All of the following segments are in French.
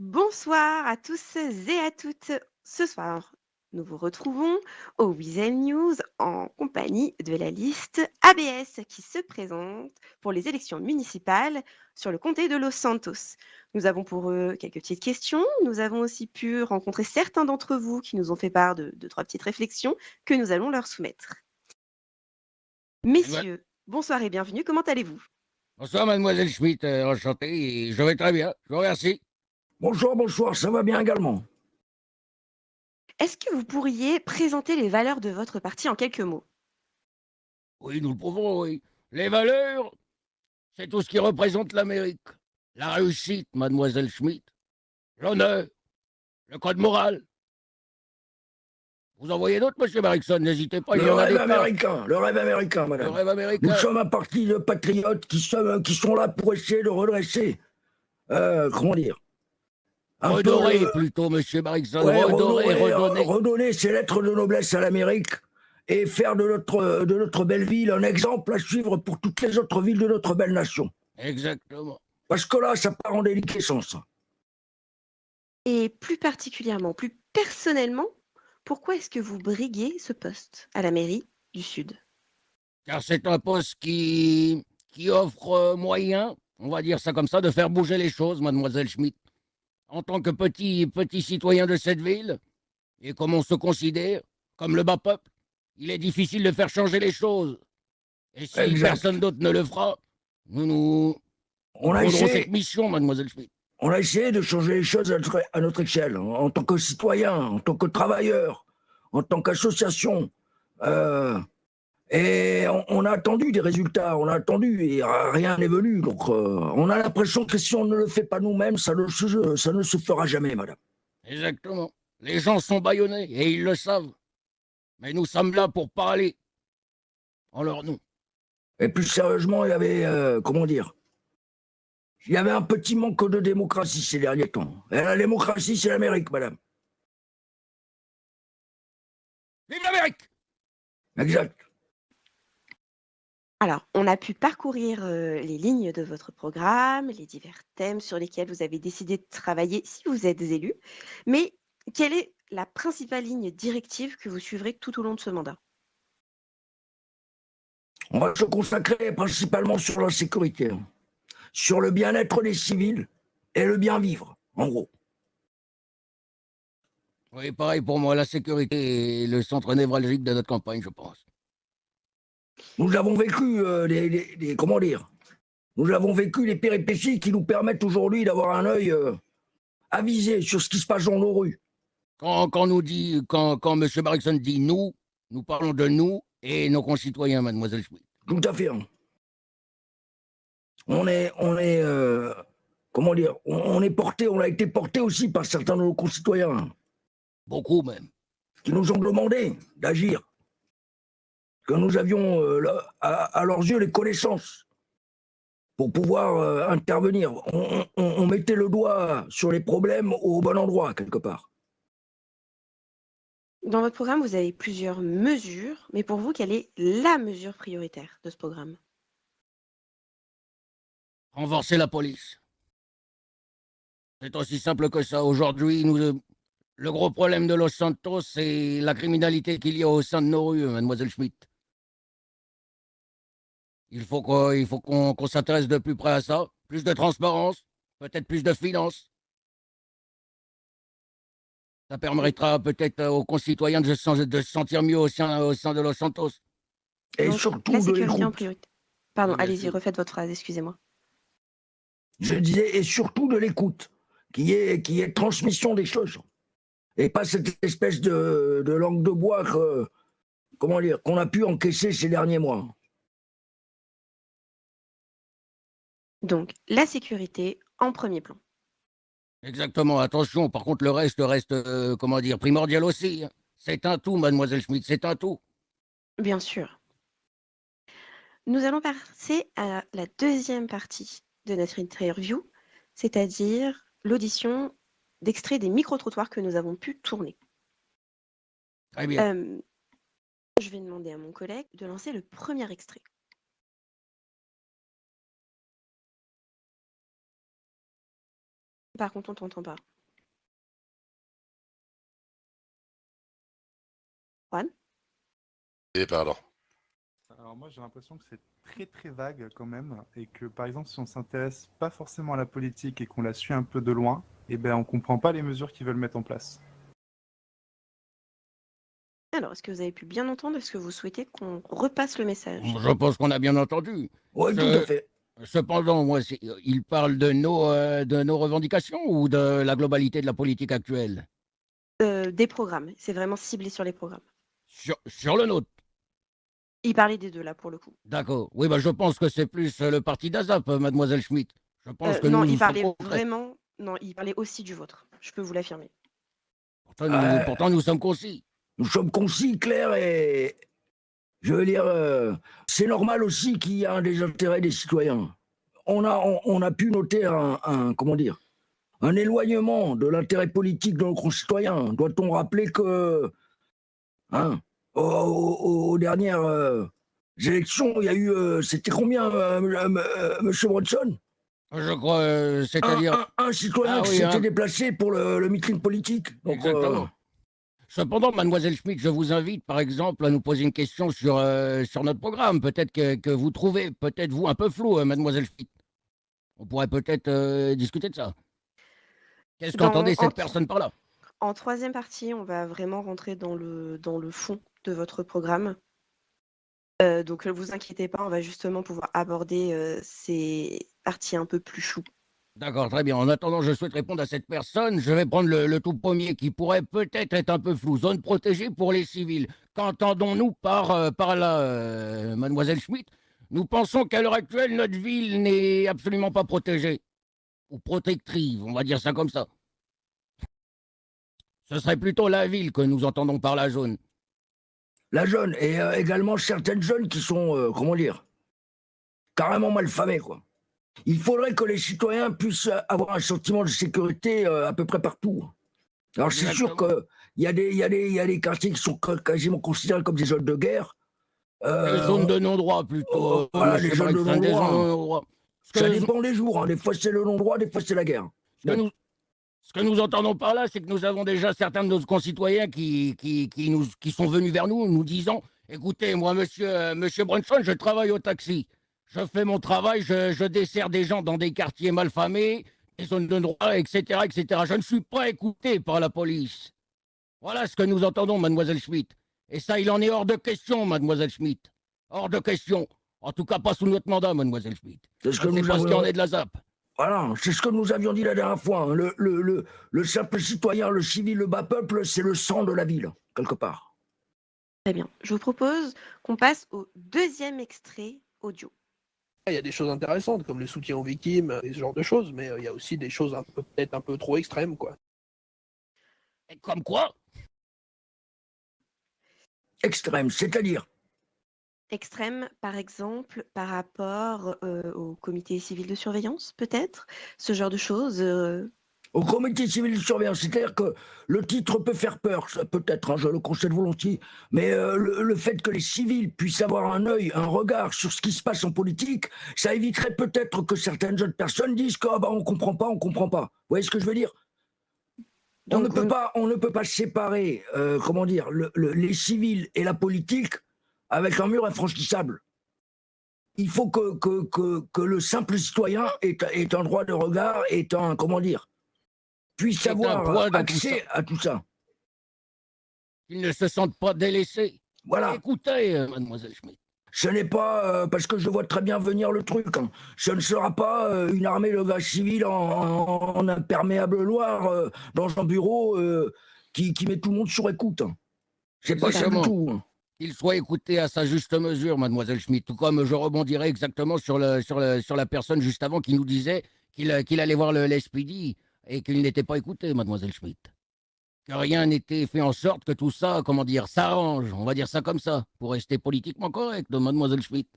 Bonsoir à tous et à toutes. Ce soir, nous vous retrouvons au Weasel News en compagnie de la liste ABS qui se présente pour les élections municipales sur le comté de Los Santos. Nous avons pour eux quelques petites questions. Nous avons aussi pu rencontrer certains d'entre vous qui nous ont fait part de trois petites réflexions que nous allons leur soumettre. Ouais. Messieurs, bonsoir et bienvenue. Comment allez-vous? Bonsoir, mademoiselle Schmitt, enchanté, et je vais très bien, je vous remercie. Bonsoir, bonsoir, ça va bien également. Est-ce que vous pourriez présenter les valeurs de votre parti en quelques mots? Oui, nous le prouvons, oui. Les valeurs, c'est tout ce qui représente l'Amérique. La réussite, mademoiselle Schmitt. L'honneur, le code moral. Vous en voyez d'autres, monsieur Barrickson, n'hésitez pas, il y en a des tas. Le rêve américain, Le madame. rêve Nous américain. sommes un parti de patriotes qui sont là pour essayer de redresser, comment dire, un peu Redorer, plutôt, monsieur Barrickson, ouais, redorer, redonner. redonner ses lettres de noblesse à l'Amérique et faire de notre belle ville un exemple à suivre pour toutes les autres villes de notre belle nation. Exactement. Parce que là, ça part en déliquescence. Et plus particulièrement, plus personnellement, pourquoi est-ce que vous briguez ce poste à la mairie du Sud? Car c'est un poste qui offre moyen, on va dire ça comme ça, de faire bouger les choses, mademoiselle Schmitt. En tant que petit citoyen de cette ville, et comme on se considère comme le bas peuple, il est difficile de faire changer les choses. Et si Exact. personne d'autre ne le fera, nous On a prendrons cette essayé, mission, mademoiselle Schmitt. On a essayé de changer les choses à notre échelle, en tant que citoyen, en tant que travailleur, en tant qu'association. Euh, et on a attendu des résultats, on a attendu et rien n'est venu. Donc on a l'impression que si on ne le fait pas nous-mêmes, ça ne se fera jamais, madame. Exactement. Les gens sont bâillonnés et ils le savent. Mais nous sommes là pour parler en leur nom. Et plus sérieusement, il y avait, comment dire, il y avait un petit manque de démocratie ces derniers temps. Et la démocratie, c'est l'Amérique, madame. Vive l'Amérique! Exact. Alors, on a pu parcourir les lignes de votre programme, les divers thèmes sur lesquels vous avez décidé de travailler si vous êtes élu. Mais quelle est la principale ligne directive que vous suivrez tout au long de ce mandat? On va se consacrer principalement sur la sécurité, sur le bien-être des civils et le bien vivre, en gros. Oui, pareil pour moi, la sécurité est le centre névralgique de notre campagne, je pense. Nous avons vécu comment dire, nous avons vécu les péripéties qui nous permettent aujourd'hui d'avoir un œil avisé sur ce qui se passe dans nos rues. Quand M. Barrickson dit nous, nous parlons de nous et nos concitoyens, mademoiselle Schmitt. Tout à fait. Hein. On est, comment dire, on est porté, on a été porté aussi par certains de nos concitoyens hein, Beaucoup même. qui nous ont demandé d'agir, que nous avions à leurs yeux les connaissances pour pouvoir intervenir. On mettait le doigt sur les problèmes au bon endroit, quelque part. Dans votre programme, vous avez plusieurs mesures, mais pour vous, quelle est la mesure prioritaire de ce programme? Renforcer la police. C'est aussi simple que ça. Aujourd'hui, le gros problème de Los Santos, c'est la criminalité qu'il y a au sein de nos rues, mademoiselle Schmitt. Il faut qu'on s'intéresse de plus près à ça. Plus de transparence, peut-être plus de finances. Ça permettra peut-être aux concitoyens de se sentir mieux au sein de Los Santos. Et Donc, la surtout de sécurité en l'écoute. priorité. Pardon, Oui, bien allez-y, sûr. refaites votre phrase, excusez-moi. Je disais, et surtout de l'écoute, qui est transmission des choses. Et pas cette espèce de langue de bois comment dire, qu'on a pu encaisser ces derniers mois. Donc, la sécurité en premier plan. Exactement, attention, par contre, le reste, comment dire, primordial aussi. Hein. C'est un tout, mademoiselle Schmitt, c'est un tout. Bien sûr. Nous allons passer à la deuxième partie de notre interview, c'est-à-dire l'audition d'extraits des micro-trottoirs que nous avons pu tourner. Très bien. Je vais demander à mon collègue de lancer le premier extrait. Par contre, on t'entend pas. Juan? Et pardon. Alors moi j'ai l'impression que c'est très très vague quand même et que par exemple si on s'intéresse pas forcément à la politique et qu'on la suit un peu de loin, eh ben on comprend pas les mesures qu'ils veulent mettre en place. Alors, est-ce que vous avez pu bien entendre? Est-ce que vous souhaitez qu'on repasse le message? Je pense qu'on a bien entendu. Oui, tout à Je- fait. Cependant, moi, il parle de nos revendications ou de la globalité de la politique actuelle? Des programmes. C'est vraiment ciblé sur les programmes. Sur le nôtre. Il parlait des deux là pour le coup. D'accord. Oui, bah, je pense que c'est plus le parti d'ASAP, mademoiselle Schmitt. Je pense que Non, nous il sommes parlait concrets. vraiment. Non, il parlait aussi du vôtre. Je peux vous l'affirmer. Pourtant, nous sommes concis. Nous sommes concis, clairs et. Je veux dire, c'est normal aussi qu'il y a des intérêts des citoyens. On a pu noter comment dire, un éloignement de l'intérêt politique de nos concitoyens. Doit-on rappeler que, hein, aux dernières élections, il y a eu, c'était combien, Monsieur Bronson? Je crois, c'est-à-dire. Un citoyen Ah qui oui, s'était hein. déplacé pour le meeting politique. Donc, Exactement. Cependant, mademoiselle Schmitt, je vous invite, par exemple, à nous poser une question sur notre programme. Peut-être que vous trouvez, peut-être vous, un peu flou, mademoiselle Schmitt. On pourrait peut-être discuter de ça. Qu'est-ce qu'entendait cette personne par là? En troisième partie, on va vraiment rentrer dans le fond de votre programme. Donc ne vous inquiétez pas, on va justement pouvoir aborder ces parties un peu plus floues. D'accord, très bien. En attendant, je souhaite répondre à cette personne. Je vais prendre le tout premier qui pourrait peut-être être un peu flou. Zone protégée pour les civils. Qu'entendons-nous par là, mademoiselle Schmitt? Nous pensons qu'à l'heure actuelle, notre ville n'est absolument pas protégée. Ou protectrive, on va dire ça comme ça. Ce serait plutôt la ville que nous entendons par la zone. la jeune et également certaines jeunes qui sont, comment dire, carrément mal famées, quoi. Il faudrait que les citoyens puissent avoir un sentiment de sécurité à peu près partout. Alors c'est sûr Exactement. qu'il y a des quartiers qui sont quasiment considérés comme des zones de guerre. Des zones de non-droit plutôt. Voilà, monsieur des zones de Brexit, des zones de non-droit. non-droit. Ça dépend des jours. Hein. Des fois c'est le non-droit, des fois c'est la guerre. Ce que nous entendons par là, c'est que nous avons déjà certains de nos concitoyens qui sont venus vers nous, nous disant: écoutez, moi, monsieur Brunson, je travaille au taxi. Je fais mon travail, je desserre des gens dans des quartiers malfamés, des zones de droit, etc., etc. Je ne suis pas écouté par la police. Voilà ce que nous entendons, mademoiselle Schmitt. Et ça, il en est hors de question, mademoiselle Schmitt. Hors de question. En tout cas, pas sous notre mandat, mademoiselle Schmitt. C'est ce Je que ne sais nous pas ce qu'il en avons. est de la ZAP. Voilà, c'est ce que nous avions dit la dernière fois. Hein. Le simple citoyen, le civil, le bas peuple, c'est le sang de la ville, quelque part. Très bien. Je vous propose qu'on passe au deuxième extrait audio. Il y a des choses intéressantes, comme le soutien aux victimes, et ce genre de choses, mais il y a aussi des choses peut-être un peu trop extrêmes, quoi. Et comme quoi? Extrême, c'est-à-dire. Extrême, par exemple, par rapport au comité civil de surveillance, peut-être? Ce genre de choses. Au comité civil de surveillance, c'est-à-dire que le titre peut faire peur, ça peut-être, hein, je le concède volontiers, mais le fait que les civils puissent avoir un œil, un regard sur ce qui se passe en politique, ça éviterait peut-être que certaines autres personnes disent que ah bah, on comprend pas, on comprend pas. Vous voyez ce que je veux dire? On ne peut pas séparer, comment dire, les civils et la politique avec un mur infranchissable. Il faut que le simple citoyen ait un droit de regard, comment dire, puisse avoir accès à tout ça. Qu'ils ne se sentent pas délaissés. Voilà. Écoutez, mademoiselle Schmitt. Ce n'est pas, parce que je vois très bien venir le truc, hein. Ce ne sera pas une armée de gars civils en imperméable noir dans un bureau qui met tout le monde sur écoute. Hein. C'est pas ça du tout. Hein. Qu'il soit écouté à sa juste mesure, mademoiselle Schmitt, tout comme je rebondirai exactement sur la personne juste avant qui nous disait qu'il allait voir l'SPD et qu'il n'était pas écouté, mademoiselle Schmitt. Que rien n'était fait en sorte que tout ça, comment dire, s'arrange, on va dire ça comme ça, pour rester politiquement correct, mademoiselle Schmitt.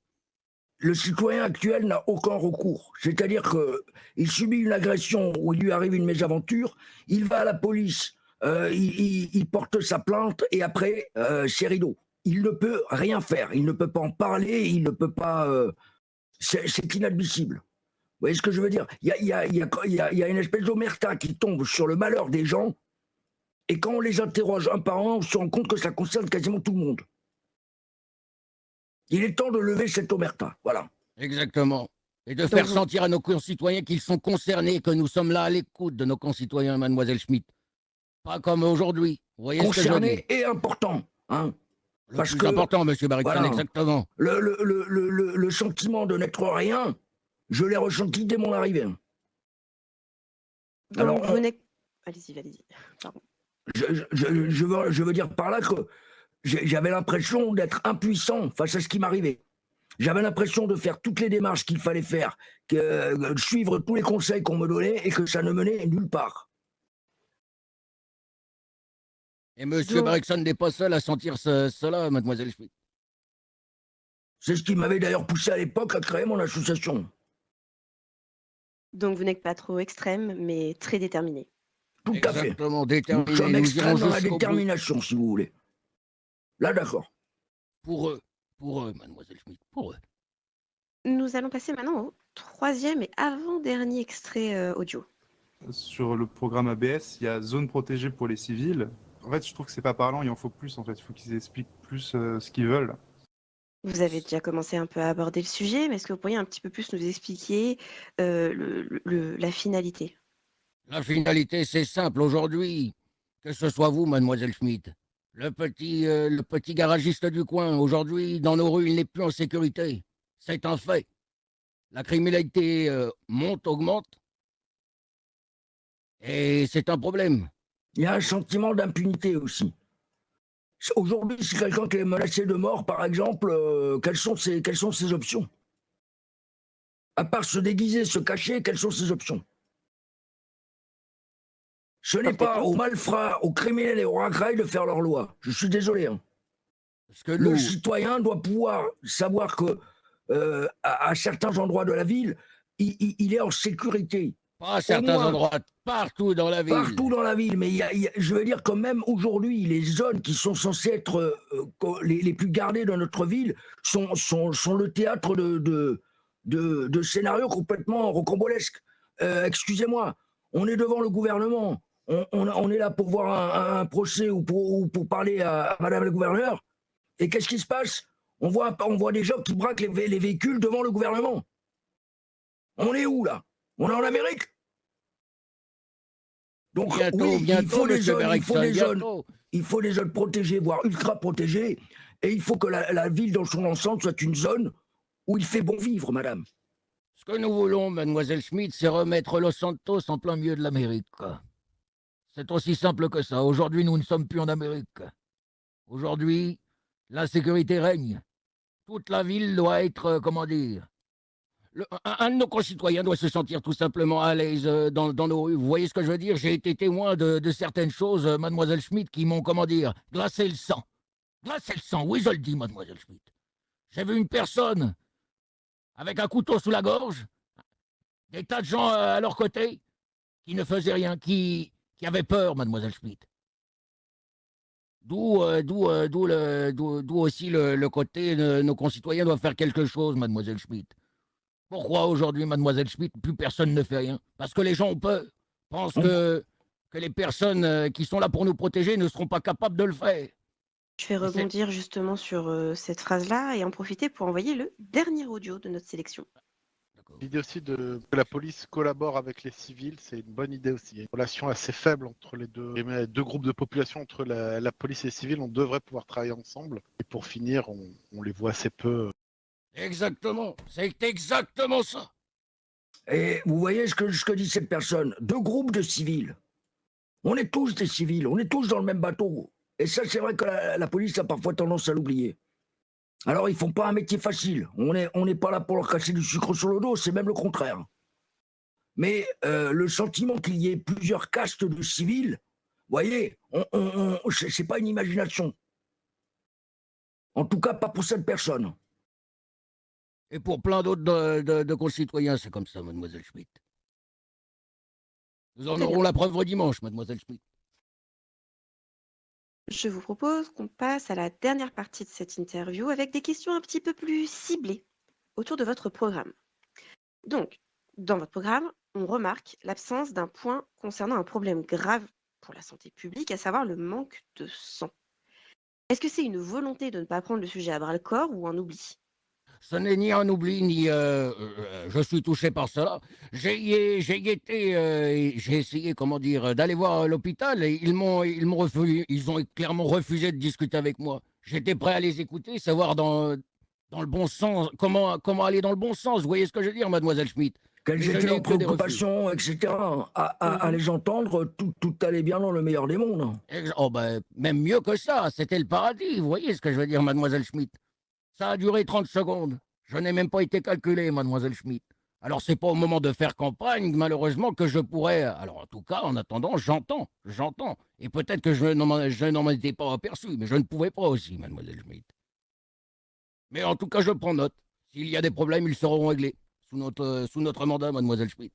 Le citoyen actuel n'a aucun recours. C'est-à-dire qu'il subit une agression ou il lui arrive une mésaventure, il va à la police, il porte sa plainte et après, c'est rideau. Il ne peut rien faire, il ne peut pas en parler, il ne peut pas... c'est inadmissible. voyez ce que je veux dire? Il y a une espèce d'omerta qui tombe sur le malheur des gens, et quand on les interroge un par un, on se rend compte que ça concerne quasiment tout le monde. Il est temps de lever cette omerta, voilà. Exactement. Et de Donc faire vous, sentir à nos concitoyens qu'ils sont concernés, que nous sommes là à l'écoute de nos concitoyens, mademoiselle Schmitt. Pas comme aujourd'hui. Vous voyez ce que je veux dire? Concerné et important, hein, Le parce plus que, important, monsieur Barrickson, voilà, exactement. le sentiment de n'être rien, je l'ai ressenti dès mon arrivée. Alors, donc vous n'êtes... Allez-y. Pardon. je veux dire par là que j'avais l'impression d'être impuissant face à ce qui m'arrivait. J'avais l'impression de faire toutes les démarches qu'il fallait faire, de suivre tous les conseils qu'on me donnait et que ça ne menait nulle part. Et monsieur Donc, Barrickson n'est pas seul à sentir cela, mademoiselle Schmitt. C'est ce qui m'avait d'ailleurs poussé à l'époque à créer mon association. donc vous n'êtes pas trop extrême, mais très déterminé. Tout à fait. Exactement, Nous déterminé. sommes Nous irons extrêmes dans la jusqu'au bout. détermination, si vous voulez. Là, d'accord. Pour eux, mademoiselle Schmitt, pour eux. Nous allons passer maintenant au troisième et avant-dernier extrait audio. Sur le programme ABS, il y a zone protégée pour les civils. En fait, je trouve que c'est pas parlant, il en faut plus en fait. Il faut qu'ils expliquent plus ce qu'ils veulent. Vous avez déjà commencé un peu à aborder le sujet, mais est-ce que vous pourriez un petit peu plus nous expliquer la finalité? La finalité, c'est simple. Aujourd'hui, que ce soit vous, mademoiselle Schmitt, le petit garagiste du coin, aujourd'hui, dans nos rues, il n'est plus en sécurité. C'est un fait. La criminalité augmente, et c'est un problème. Il y a un sentiment d'impunité aussi. Aujourd'hui, si quelqu'un qui est menacé de mort, par exemple, quelles sont ses options? À part se déguiser, se cacher, quelles sont ses options? Ce n'est Porter pas plainte? aux malfrats, aux criminels et aux racailles de faire leur loi. Je suis désolé, hein. Parce que Le nous, citoyen doit pouvoir savoir que à certains endroits de la ville, il est en sécurité. pas à certains moins. endroits, partout dans la ville. Partout dans la ville, mais je veux dire que même aujourd'hui, les zones qui sont censées être les plus gardées de notre ville sont le théâtre de scénarios complètement rocambolesques. Excusez-moi, on est devant le gouvernement, on est là pour voir un procès ou pour parler à Madame la gouverneure, et qu'est-ce qui se passe? On voit des gens qui braquent les véhicules devant le gouvernement. On est où là? On est en Amérique? Donc oui, il faut des zones protégées, voire ultra protégées, et il faut que la ville dans son ensemble soit une zone où il fait bon vivre, madame. Ce que nous voulons, mademoiselle Schmitt, c'est remettre Los Santos en plein milieu de l'Amérique. C'est aussi simple que ça. Aujourd'hui, nous ne sommes plus en Amérique. Aujourd'hui, l'insécurité règne. Toute la ville doit être, comment dire, un de nos concitoyens doit se sentir tout simplement à l'aise dans nos rues. Vous voyez ce que je veux dire? J'ai été témoin de certaines choses, mademoiselle Schmitt, qui m'ont, comment dire, glacé le sang. Glacé le sang, oui, je le dis, mademoiselle Schmitt. J'ai vu une personne avec un couteau sous la gorge, des tas de gens à leur côté, qui ne faisaient rien, qui avaient peur, mademoiselle Schmitt. D'où aussi le côté de nos concitoyens doivent faire quelque chose, mademoiselle Schmitt. Pourquoi aujourd'hui, mademoiselle Schmitt, plus personne ne fait rien? Parce que les gens ont peur, pensent que les personnes qui sont là pour nous protéger ne seront pas capables de le faire. Je vais rebondir justement sur cette phrase-là et en profiter pour envoyer le dernier audio de notre sélection. L'idée aussi que la police collabore avec les civils, c'est une bonne idée aussi. Il y a une relation assez faible entre les deux groupes de population, entre la police et les civils. On devrait pouvoir travailler ensemble. Et pour finir, on les voit assez peu. Exactement, c'est exactement ça. Et vous voyez ce que dit cette personne? Deux groupes de civils. On est tous des civils, on est tous dans le même bateau. Et ça, c'est vrai que la police a parfois tendance à l'oublier. Alors, ils font pas un métier facile. On n'est pas là pour leur casser du sucre sur le dos, c'est même le contraire. Mais le sentiment qu'il y ait plusieurs castes de civils, vous voyez, c'est pas une imagination. En tout cas, pas pour cette personne. Et pour plein d'autres de concitoyens, c'est comme ça, mademoiselle Schmitt. Nous en aurons la preuve dimanche, mademoiselle Schmitt. Je vous propose qu'on passe à la dernière partie de cette interview avec des questions un petit peu plus ciblées autour de votre programme. Donc, Dans votre programme, on remarque l'absence d'un point concernant un problème grave pour la santé publique, à savoir le manque de sang. Est-ce que c'est une volonté de ne pas prendre le sujet à bras le corps ou un oubli? Ce n'est ni un oubli, ni je suis touché par cela. J'ai été, j'ai essayé, comment dire, d'aller voir l'hôpital et ils m'ont refusé, ils ont clairement refusé de discuter avec moi. J'étais prêt à les écouter, savoir dans le bon sens, comment aller dans le bon sens. Vous voyez ce que je veux dire, mademoiselle Schmitt? Mais Quelles je étaient n'ai leurs eu que des refus. préoccupations, etc. À Mhm. les entendre, tout allait bien dans le meilleur des mondes. Oh ben, même mieux que ça, c'était le paradis. Vous voyez ce que je veux dire, mademoiselle Schmitt? Ça a duré 30 secondes. Je n'ai même pas été calculé, mademoiselle Schmitt. Alors, c'est pas au moment de faire campagne, malheureusement, que je pourrais. Alors, en tout cas, en attendant, j'entends. Et peut-être que je n'en étais pas aperçu, mais je ne pouvais pas aussi, mademoiselle Schmitt. Mais en tout cas, je prends note. S'il y a des problèmes, ils seront réglés sous notre mandat, mademoiselle Schmitt.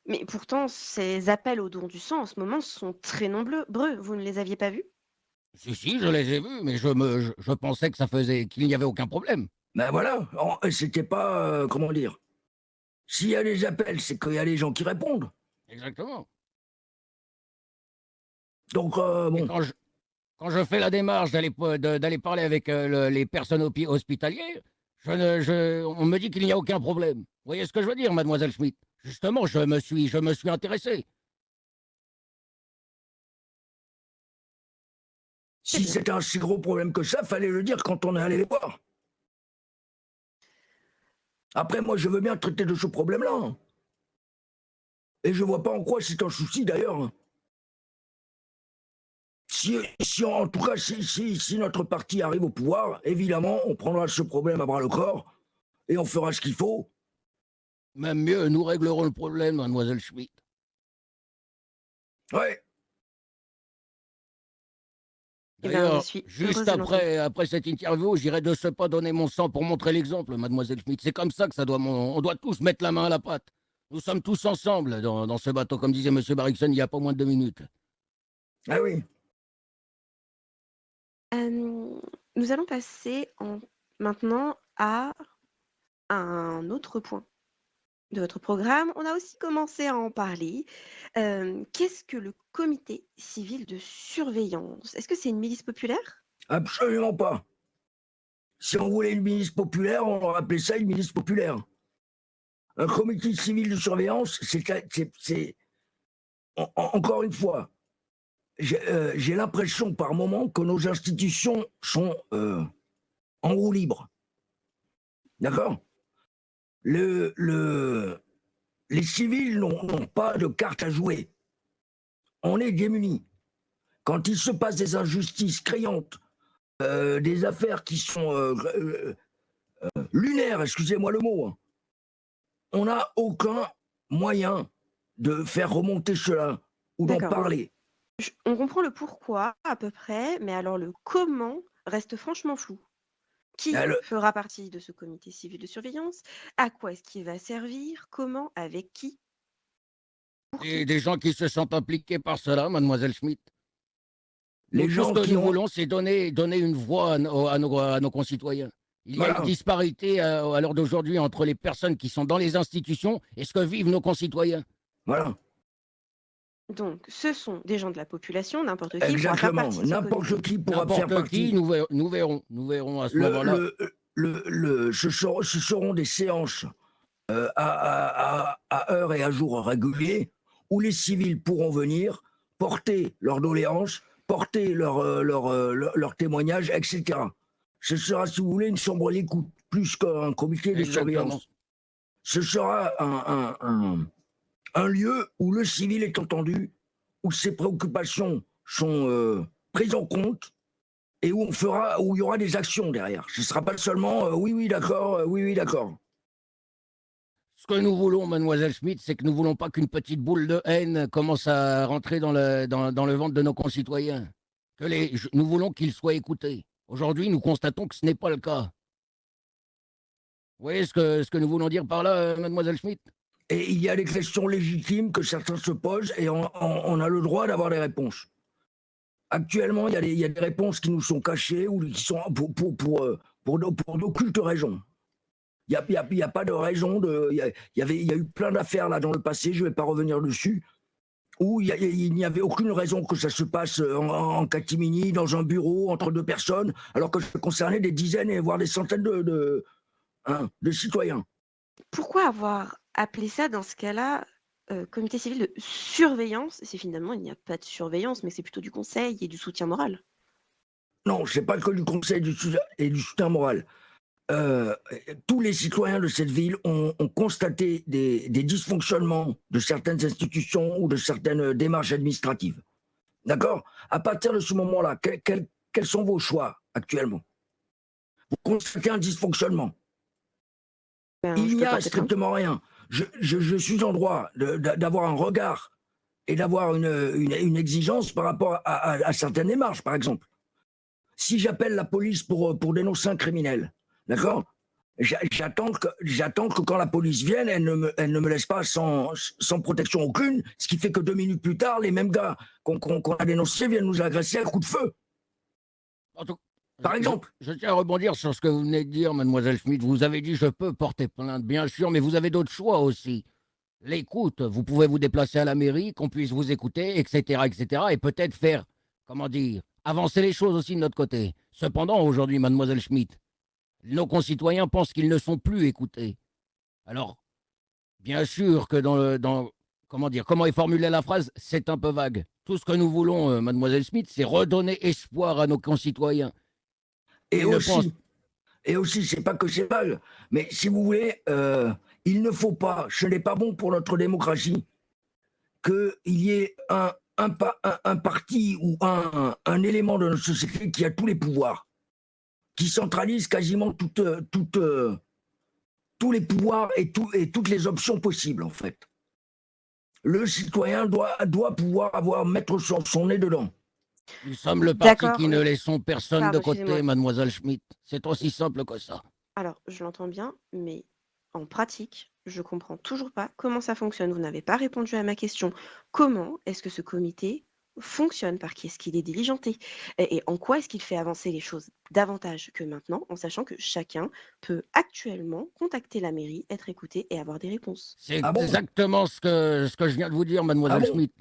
Mais pourtant, ces appels au don du sang en ce moment sont très nombreux. Vous ne les aviez pas vus? Si, je les ai vus, mais je pensais que qu'il n'y avait aucun problème. Ben voilà, c'était pas, comment dire, s'il y a des appels, c'est qu'il y a des gens qui répondent. Exactement. Donc, Et bon, quand je fais la démarche d'aller parler avec les personnes hospitalières, on me dit qu'il n'y a aucun problème. Vous voyez ce que je veux dire, mademoiselle Schmitt? Justement, je me suis intéressé. C'est si bien. c'était un si gros problème que ça, fallait le dire quand on est allé les voir. Après, moi, je veux bien traiter de ce problème-là. Hein. Et je vois pas en quoi c'est un souci, d'ailleurs. En tout cas, si notre parti arrive au pouvoir, évidemment, on prendra ce problème à bras le corps et on fera ce qu'il faut. Même mieux, nous réglerons le problème, mademoiselle Schmitt. Ouais, Eh bien, je D'ailleurs, suis heureuse juste de l'entendre. après cette interview, j'irai de ce pas donner mon sang pour montrer l'exemple, mademoiselle Schmitt. C'est comme ça que on doit tous mettre la main à la pâte. Nous sommes tous ensemble dans ce bateau, comme disait M. Barrickson il y a pas moins de 2 minutes. ah oui. Nous allons passer maintenant à un autre point de votre programme. On a aussi commencé à en parler. Qu'est-ce que le comité civil de surveillance? Est-ce que c'est une milice populaire? Absolument pas. Si on voulait une milice populaire, on aurait appelé ça une milice populaire. Un comité civil de surveillance, encore une fois, j'ai l'impression par moment que nos institutions sont en roue libre. D'accord. Les civils n'ont pas de carte à jouer. On est démunis. Quand il se passe des injustices criantes, des affaires qui sont lunaires, excusez-moi le mot, hein, on n'a aucun moyen de faire remonter cela ou d'en D'accord. parler. On comprend le pourquoi à peu près, mais alors le comment reste franchement flou. Qui Le- fera partie de ce comité civil de surveillance? À quoi est-ce qu'il va servir? Comment? Avec qui? Pour Et qui? des gens qui se sentent impliqués par cela, mademoiselle Schmitt. les Tout ce gens que qui nous ont... voulons, c'est donner une voix à nos concitoyens. Il y a une Voilà, disparité à l'heure d'aujourd'hui entre les personnes qui sont dans les institutions et ce que vivent nos concitoyens. voilà, Donc, ce sont des gens de la population, n'importe qui pourra faire exactement. partie de ce comité. N'importe qui pourra faire N'importe qui, partie. nous verrons à ce moment-là. Ce seront des séances à heure et à jour réguliers où les civils pourront venir porter leurs doléances, porter leur témoignages, etc. Ce sera, si vous voulez, une chambre d'écoute, plus qu'un comité de Exactement. surveillance. Ce sera un lieu où le civil est entendu, où ses préoccupations sont prises en compte et où il y aura des actions derrière. Ce ne sera pas seulement oui, d'accord, oui, d'accord. Ce que nous voulons, mademoiselle Schmitt, c'est que nous voulons pas qu'une petite boule de haine commence à rentrer dans le ventre de nos concitoyens. Nous voulons qu'ils soient écoutés. Aujourd'hui, nous constatons que ce n'est pas le cas. Vous voyez ce que nous voulons dire par là, mademoiselle Schmitt? Et il y a des questions légitimes que certains se posent et on a le droit d'avoir des réponses. Actuellement, il y a des réponses qui nous sont cachées ou qui sont pour d'occultes raisons. Il n'y a pas de raison de. Il y a eu plein d'affaires là dans le passé, je ne vais pas revenir dessus, où il n'y avait aucune raison que ça se passe en catimini, dans un bureau, entre deux personnes, alors que ça concernait des dizaines et voire des centaines de citoyens. Pourquoi avoir appelé ça, dans ce cas-là, comité civil de surveillance, si finalement il n'y a pas de surveillance, mais c'est plutôt du conseil et du soutien moral? Non, c'est pas que du conseil et du soutien moral. Tous les citoyens de cette ville ont constaté des dysfonctionnements de certaines institutions ou de certaines démarches administratives. D'accord? À partir de ce moment-là, quels sont vos choix actuellement? Vous constatez un dysfonctionnement. Ben, Il je n'y peux a porter plainte. strictement rien. Je suis en droit d'avoir un regard et d'avoir une exigence par rapport à certaines démarches, par exemple. Si j'appelle la police pour dénoncer un criminel, d'accord? J'attends que quand la police vienne, elle ne me laisse pas sans protection aucune, ce qui fait que 2 minutes plus tard, les mêmes gars qu'on a dénoncés viennent nous agresser à coups de feu, En tout- par exemple. je tiens à rebondir sur ce que vous venez de dire, mademoiselle Schmitt. Vous avez dit je peux porter plainte, bien sûr, mais vous avez d'autres choix aussi. L'écoute, vous pouvez vous déplacer à la mairie, qu'on puisse vous écouter, etc., etc., et peut-être faire, comment dire, avancer les choses aussi de notre côté. Cependant, aujourd'hui, mademoiselle Schmitt, nos concitoyens pensent qu'ils ne sont plus écoutés. Alors, bien sûr que comment dire, comment est formulée la phrase, c'est un peu vague. Tout ce que nous voulons, mademoiselle Schmitt, c'est redonner espoir à nos concitoyens. Et Ils ne pensent aussi, c'est pas que c'est vague, mais si vous voulez, il ne faut pas, ce n'est pas bon pour notre démocratie qu'il y ait un parti ou un élément de notre société qui a tous les pouvoirs, qui centralise quasiment tous les pouvoirs et toutes les options possibles, en fait. Le citoyen doit pouvoir mettre son nez dedans. Nous sommes le parti D'accord, qui ne laissons personne de pardon, côté, excusez-moi. mademoiselle Schmitt. C'est aussi simple que ça. Alors, je l'entends bien, mais en pratique, je comprends toujours pas comment ça fonctionne. Vous n'avez pas répondu à ma question. Comment est-ce que ce comité fonctionne? Par qui est-ce qu'il est diligenté? Et en quoi est-ce qu'il fait avancer les choses davantage que maintenant, en sachant que chacun peut actuellement contacter la mairie, être écouté et avoir des réponses? C'est Ah bon? exactement ce que je viens de vous dire, Ah mademoiselle bon? Schmitt.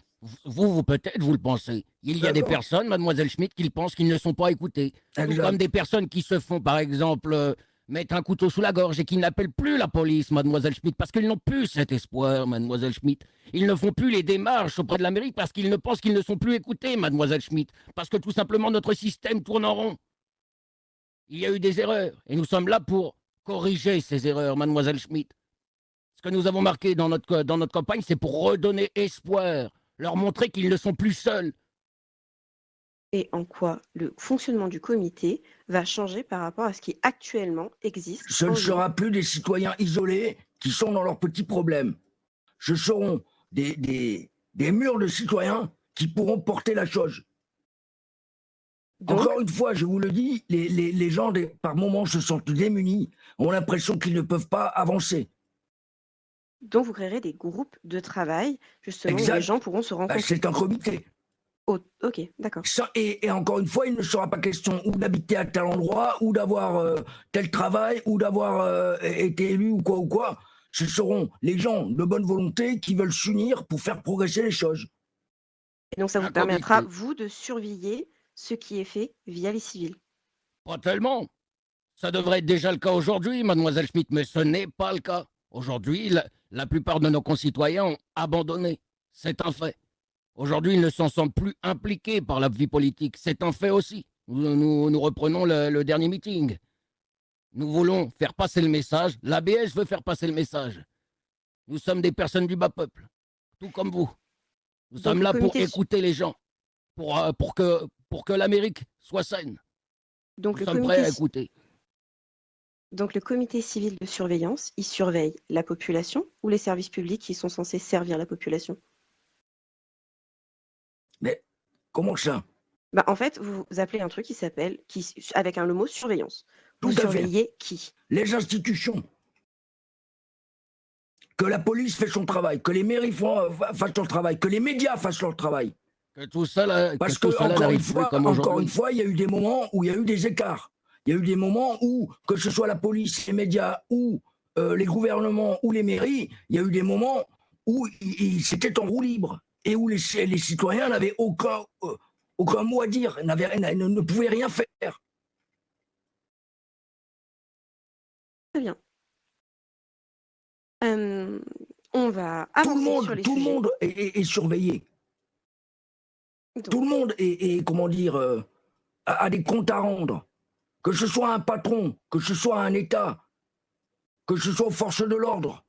Vous, peut-être, vous le pensez. Il y a des D'accord. personnes, mademoiselle Schmitt, qui pensent qu'ils ne sont pas écoutés. Tout comme Exact. des personnes qui se font, par exemple, mettre un couteau sous la gorge et qui n'appellent plus la police, mademoiselle Schmitt, parce qu'ils n'ont plus cet espoir, mademoiselle Schmitt. Ils ne font plus les démarches auprès de la mairie parce qu'ils ne pensent qu'ils ne sont plus écoutés, mademoiselle Schmitt. Parce que tout simplement, notre système tourne en rond. Il y a eu des erreurs et nous sommes là pour corriger ces erreurs, mademoiselle Schmitt. Ce que nous avons marqué dans notre campagne, c'est pour redonner espoir, leur montrer qu'ils ne sont plus seuls. Et en quoi le fonctionnement du comité va changer par rapport à ce qui actuellement existe Ce ne en ligne? sera plus des citoyens isolés qui sont dans leurs petits problèmes. Ce seront des murs de citoyens qui pourront porter la chose. Donc, Encore une fois, je vous le dis, les gens, par moments, se sentent démunis, ont l'impression qu'ils ne peuvent pas avancer. donc vous créerez des groupes de travail, justement, où les Exact. gens pourront se rencontrer. C'est un comité. Ok, d'accord. Et encore une fois, il ne sera pas question ou d'habiter à tel endroit, ou d'avoir tel travail, ou d'avoir été élu ou quoi. Ce seront les gens de bonne volonté qui veulent s'unir pour faire progresser les choses. Et donc ça vous Un permettra, comité. vous, de surveiller ce qui est fait via les civils. Pas tellement. Ça devrait être déjà le cas aujourd'hui, mademoiselle Schmitt, mais ce n'est pas le cas. Aujourd'hui, la plupart de nos concitoyens ont abandonné. C'est un fait. Aujourd'hui, ils ne s'en sentent plus impliqués par la vie politique. C'est un fait aussi. Nous reprenons le dernier meeting. Nous voulons faire passer le message. L'ABS veut faire passer le message. Nous sommes des personnes du bas peuple, tout comme vous. Nous Donc sommes le là pour comité, écouter les gens, pour que l'Amérique soit saine. donc Nous le sommes prêts comité, à écouter. donc le comité civil de surveillance, il surveille la population ou les services publics qui sont censés servir la population? Mais comment ça? Bah, en fait, vous appelez un truc avec le mot surveillance. Vous Tout à fait. surveillez qui? Les institutions. Que la police fait son travail, que les mairies fassent leur travail, que les médias fassent leur travail. Que tout cela, Parce que tout que, cela n'arrive plus comme encore aujourd'hui. une fois, il y a eu des moments où il y a eu des écarts. Il y a eu des moments où, que ce soit la police, les médias ou les gouvernements ou les mairies, il y a eu des moments où c'était en roue libre et où les citoyens n'avaient aucun mot à dire, ne pouvaient rien faire. Très bien. On va avancer sur les Tout le sujets. monde est surveillé. Donc, Tout le monde comment dire, a des comptes à rendre. Que ce soit un patron, que ce soit un État, que ce soit aux forces de l'ordre.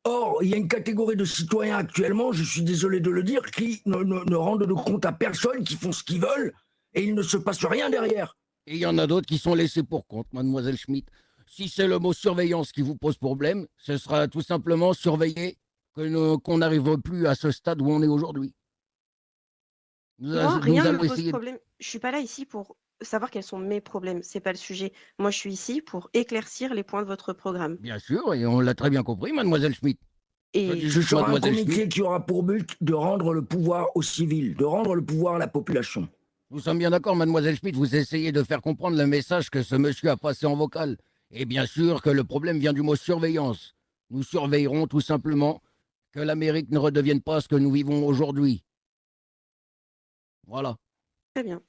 Or, il y a une catégorie de citoyens actuellement, je suis désolé de le dire, qui ne rendent de compte à personne, qui font ce qu'ils veulent, et il ne se passe rien derrière. Et il y en a d'autres qui sont laissés pour compte, mademoiselle Schmitt. Si c'est le mot surveillance qui vous pose problème, ce sera tout simplement surveiller qu'on n'arrive plus à ce stade où on est aujourd'hui. moi, rien Nous ne allons me pose essayer de... problème. Je suis pas là ici pour savoir quels sont mes problèmes. C'est pas le sujet. Moi, je suis ici pour éclaircir les points de votre programme. Bien sûr, et on l'a très bien compris, mademoiselle Schmitt. Je Et dis Ce juste sera un mademoiselle comité Schmitt. qui aura pour but de rendre le pouvoir aux civils, de rendre le pouvoir à la population. Nous sommes bien d'accord, mademoiselle Schmitt, vous essayez de faire comprendre le message que ce monsieur a passé en vocal. Et bien sûr que le problème vient du mot surveillance. Nous surveillerons tout simplement que l'Amérique ne redevienne pas ce que nous vivons aujourd'hui. Voilà. très bien.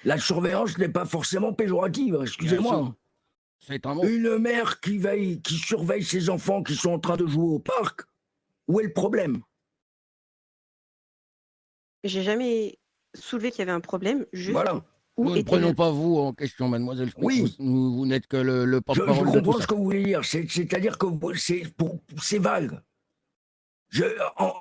La surveillance n'est pas forcément péjorative, Bien excusez-moi. sûr. C'est un mot. Une mère qui surveille ses enfants qui sont en train de jouer au parc, où est le problème? J'ai jamais soulevé qu'il y avait un problème. Juste Voilà. où Nous ne était prenons pas vous en question, mademoiselle Schmitt. Oui. Vous n'êtes que le Je porte-parole de tout comprends ça. ce que vous voulez dire. C'est-à-dire que c'est vague.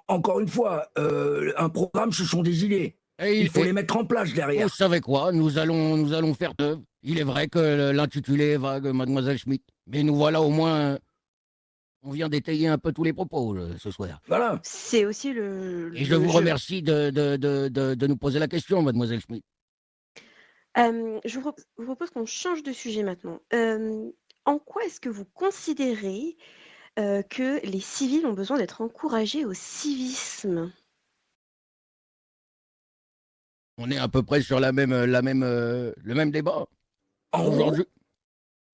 Encore une fois, un programme, ce sont des idées. Et Il faut les mettre en place vous derrière. savez quoi, nous allons faire preuve. Il est vrai que l'intitulé est vague, mademoiselle Schmitt. Mais nous voilà au moins... On vient d'étayer un peu tous les propos ce soir. Voilà. C'est aussi le Et je vous jeu. remercie de nous poser la question, mademoiselle Schmitt. Je vous propose qu'on change de sujet maintenant. En quoi est-ce que vous considérez que les civils ont besoin d'être encouragés au civisme? On est à peu près sur le même débat. En gros, Aujourd'hui,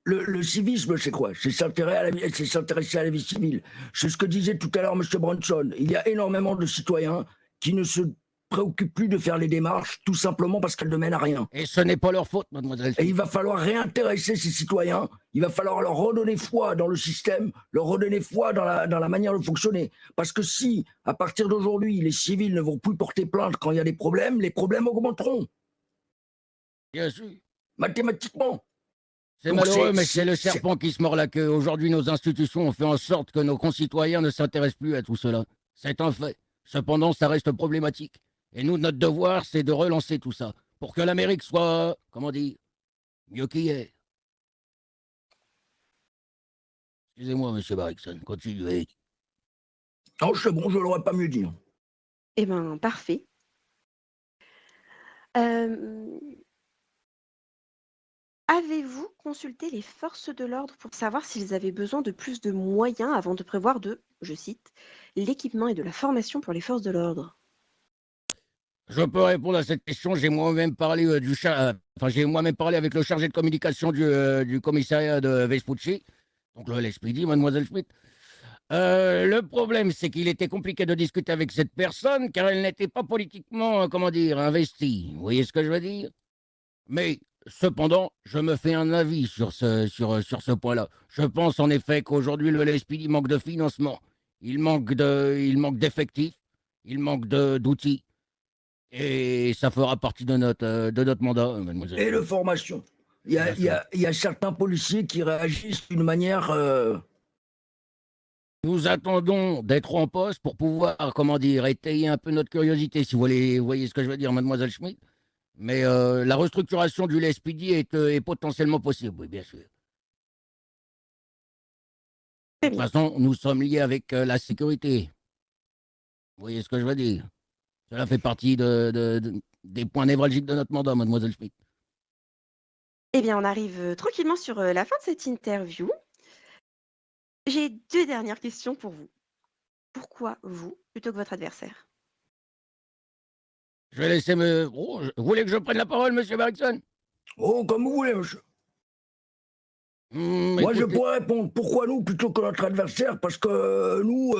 le civisme, c'est quoi? C'est s'intéresser à la vie civile. C'est ce que disait tout à l'heure M. Bronson. Il y a énormément de citoyens qui ne se préoccupent plus de faire les démarches, tout simplement parce qu'elles ne mènent à rien. et ce n'est pas leur faute, mademoiselle Et il Schmitt. va falloir réintéresser ces citoyens, il va falloir leur redonner foi dans le système, leur redonner foi dans la manière de fonctionner. Parce que si, à partir d'aujourd'hui, les civils ne vont plus porter plainte quand il y a des problèmes, les problèmes augmenteront, Bien sûr. mathématiquement. C'est Donc malheureux, mais c'est le serpent qui se mord la queue. Aujourd'hui, nos institutions ont fait en sorte que nos concitoyens ne s'intéressent plus à tout cela. C'est un fait. Cependant, ça reste problématique. Et nous, notre devoir, c'est de relancer tout ça. Pour que l'Amérique soit, comment dire, mieux qu'hier. Excusez-moi, monsieur Barrickson, continuez. Non, c'est bon, je ne l'aurais pas mieux dit. Eh ben, parfait. Avez-vous consulté les forces de l'ordre pour savoir s'ils avaient besoin de plus de moyens avant de prévoir de, je cite, l'équipement et de la formation pour les forces de l'ordre? Je peux répondre à cette question. J'ai moi-même parlé j'ai moi-même parlé avec le chargé de communication du commissariat de Vespucci, donc le LSPD, mademoiselle Schmitt. Le problème, c'est qu'il était compliqué de discuter avec cette personne car elle n'était pas politiquement, comment dire, investie. Vous voyez ce que je veux dire? Mais cependant, je me fais un avis sur ce point-là. Je pense en effet qu'aujourd'hui, le LSPD manque de financement, il manque d'effectifs, il manque d'outils. Et ça fera partie de notre mandat, mademoiselle. Et de formation. Il y a certains policiers qui réagissent d'une manière... Nous attendons d'être en poste pour pouvoir, comment dire, étayer un peu notre curiosité, si vous voyez ce que je veux dire, mademoiselle Schmitt. Mais la restructuration du LSPD est potentiellement possible, oui, bien sûr. De toute façon, nous sommes liés avec la sécurité. Vous voyez ce que je veux dire? Cela fait partie des points névralgiques de notre mandat, mademoiselle Schmitt. Eh bien, on arrive tranquillement sur la fin de cette interview. J'ai 2 dernières questions pour vous. Pourquoi vous, plutôt que votre adversaire? Je vais laisser vous voulez que je prenne la parole, monsieur Barrickson? Oh, comme vous voulez, monsieur. Moi, je Écoutez, pourrais répondre pourquoi nous plutôt que notre adversaire, parce que nous,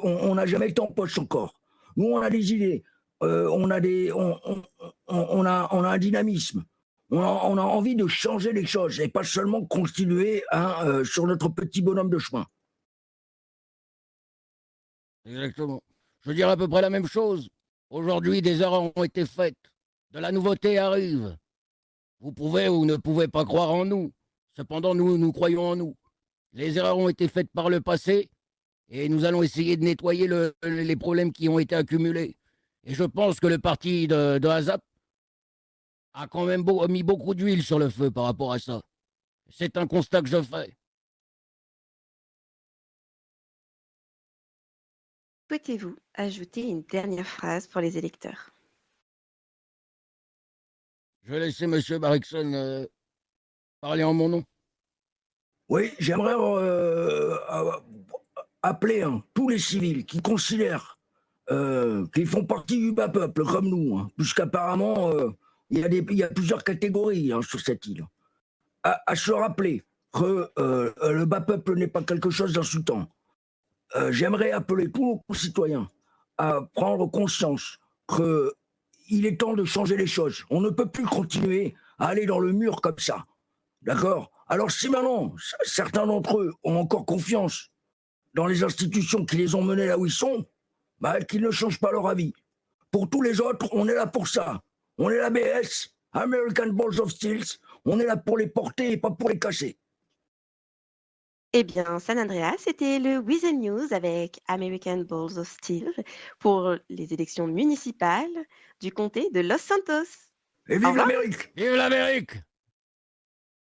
on n'a jamais été en poche encore. Nous, on a des idées, on a un dynamisme, on a envie de changer les choses et pas seulement continuer sur notre petit bonhomme de chemin. exactement. Je dirais à peu près la même chose. Aujourd'hui, des erreurs ont été faites. De la nouveauté arrive. Vous pouvez ou ne pouvez pas croire en nous. Cependant, nous croyons en nous. Les erreurs ont été faites par le passé et nous allons essayer de nettoyer les problèmes qui ont été accumulés. Et je pense que le parti de Hazap a quand même mis beaucoup d'huile sur le feu par rapport à ça. C'est un constat que je fais. Souhaitez-vous ajouter une dernière phrase pour les électeurs? Je vais laisser M. Barrickson parler en mon nom. Oui, j'aimerais appeler tous les civils qui considèrent qu'ils font partie du bas peuple comme nous, puisqu'apparemment il y a plusieurs catégories sur cette île, à se rappeler que le bas peuple n'est pas quelque chose d'insultant. J'aimerais appeler tous nos concitoyens à prendre conscience qu'il est temps de changer les choses. On ne peut plus continuer à aller dans le mur comme ça. D'accord? Alors si maintenant certains d'entre eux ont encore confiance dans les institutions qui les ont menés là où ils sont, qu'ils ne changent pas leur avis. Pour tous les autres, on est là pour ça. On est l'ABS, American Balls of Steel. On est là pour les porter et pas pour les casser. Eh bien, San Andreas, c'était le Weasel News avec American Balls of Steel pour les élections municipales du comté de Los Santos. Et Au vive revoir! l'Amérique! Vive l'Amérique!